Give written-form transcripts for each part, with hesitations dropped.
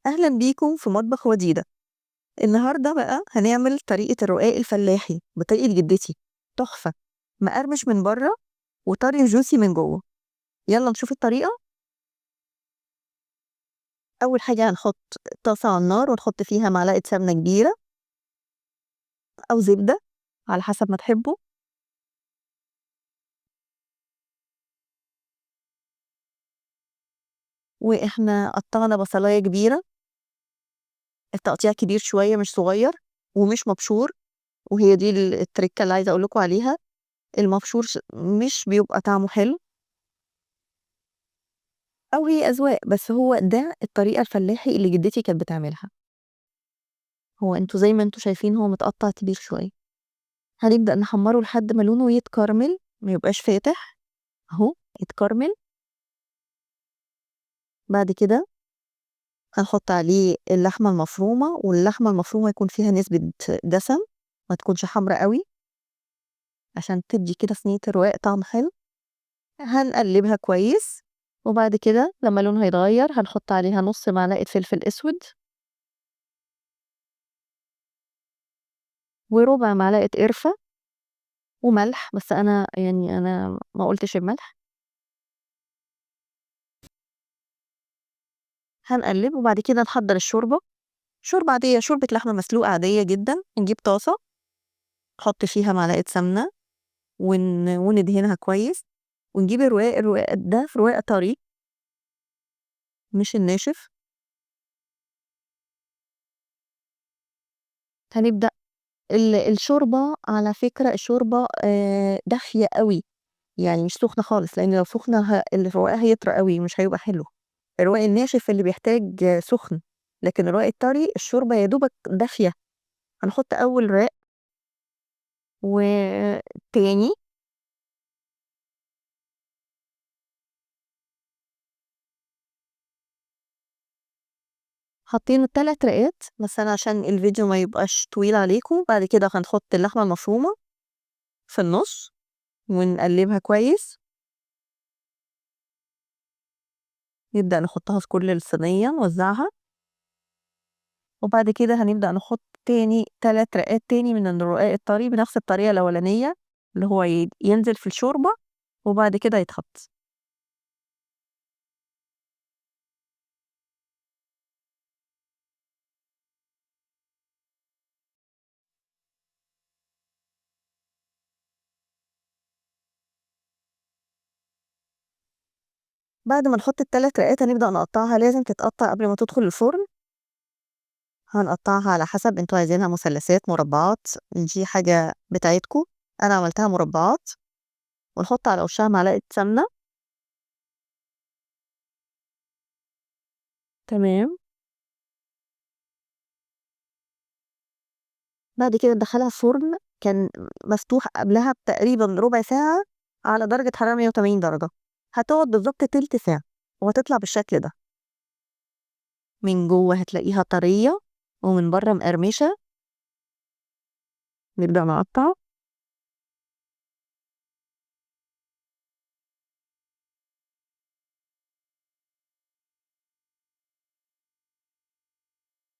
أهلا بيكم في مطبخ وديدة. النهاردة بقى هنعمل طريقة الرقاق الفلاحي بطريقة جدتي. تحفة، مقرمش من بره وطري جوسي من جوه. يلا نشوف الطريقة. أول حاجة هنحط طاسة على النار ونحط فيها معلقة سمنة كبيرة أو زبدة على حسب ما تحبوا. وإحنا قطعنا بصلاية كبيرة، التقطيع كبير شوية مش صغير ومش مبشور. وهي دي التركة اللي عايزة أقولكوا عليها. المبشور مش بيبقى طعمه حلو، أو هي أذواق، بس هو ده الطريقة الفلاحي اللي جدتي كانت بتعملها. هو انتوا زي ما انتوا شايفين هو متقطع كبير شوية. هنبدأ نحمره لحد ما لونه يتكرمل، ما يبقاش فاتح، اهو يتكرمل. بعد كده هنحط عليه اللحمة المفرومة، واللحمة المفرومة يكون فيها نسبة دسم، ما تكونش حمرا قوي عشان تدي كده صينية الرواق طعم حلو. هنقلبها كويس، وبعد كده لما لونها يتغير هنحط عليها نص معلقة فلفل اسود وربع معلقة قرفة وملح، بس انا ما قلتش الملح. هنقلب وبعد كده نحضر الشوربة. شوربة عادية، شوربة لحمة مسلوقة عادية جدا. نجيب طاسة، نحط فيها معلقة سمنة وندهنها كويس، ونجيب الرواق ده في رواق طري مش الناشف. هنبدأ الشوربة، على فكرة الشوربة دافية قوي، يعني مش سخنة خالص، لأن لو سخنة الرواق هيطرى قوي مش هيبقى حلو. الرواق الناشف اللي بيحتاج سخن، لكن الرواق الطري الشوربة يا دوبك دافية. هنحط أول رواق وتاني. حاطين التلات رقات، بس انا عشان الفيديو ما يبقاش طويل عليكم، بعد كده هنحط اللحمة المفرومة في النص ونقلبها كويس. نبدأ نحطها في كل الصينية نوزعها، وبعد كده هنبدأ نحط تاني تلات رقات تاني من الرقاق الطري بنفس الطريقة الأولانية، اللي هو ينزل في الشوربة وبعد كده يتحط. بعد ما نحط التلات رقات هنبدأ نقطعها، لازم تتقطع قبل ما تدخل الفرن. هنقطعها على حسب انتوا عايزينها مثلثات مربعات، دي حاجة بتاعتكم. انا عملتها مربعات. ونحط على وشها معلقة سمنة. تمام. بعد كده ندخلها الفرن، كان مفتوح قبلها تقريبا ربع ساعة على درجة حرارة 180 درجة. هتقعد بالظبط تلت ساعة وهتطلع بالشكل ده. من جوه هتلاقيها طرية ومن بره مقرمشة. نبدأ نقطع.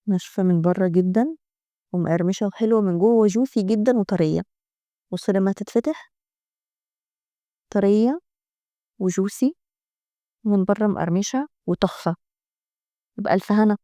ناشفة من بره جدا ومقرمشة وحلوة من جوه وجوسي جدا وطرية. بص لما تتفتح طرية وجوسي، من بره مقرمشة وتحفة. يبقى ألف هنا.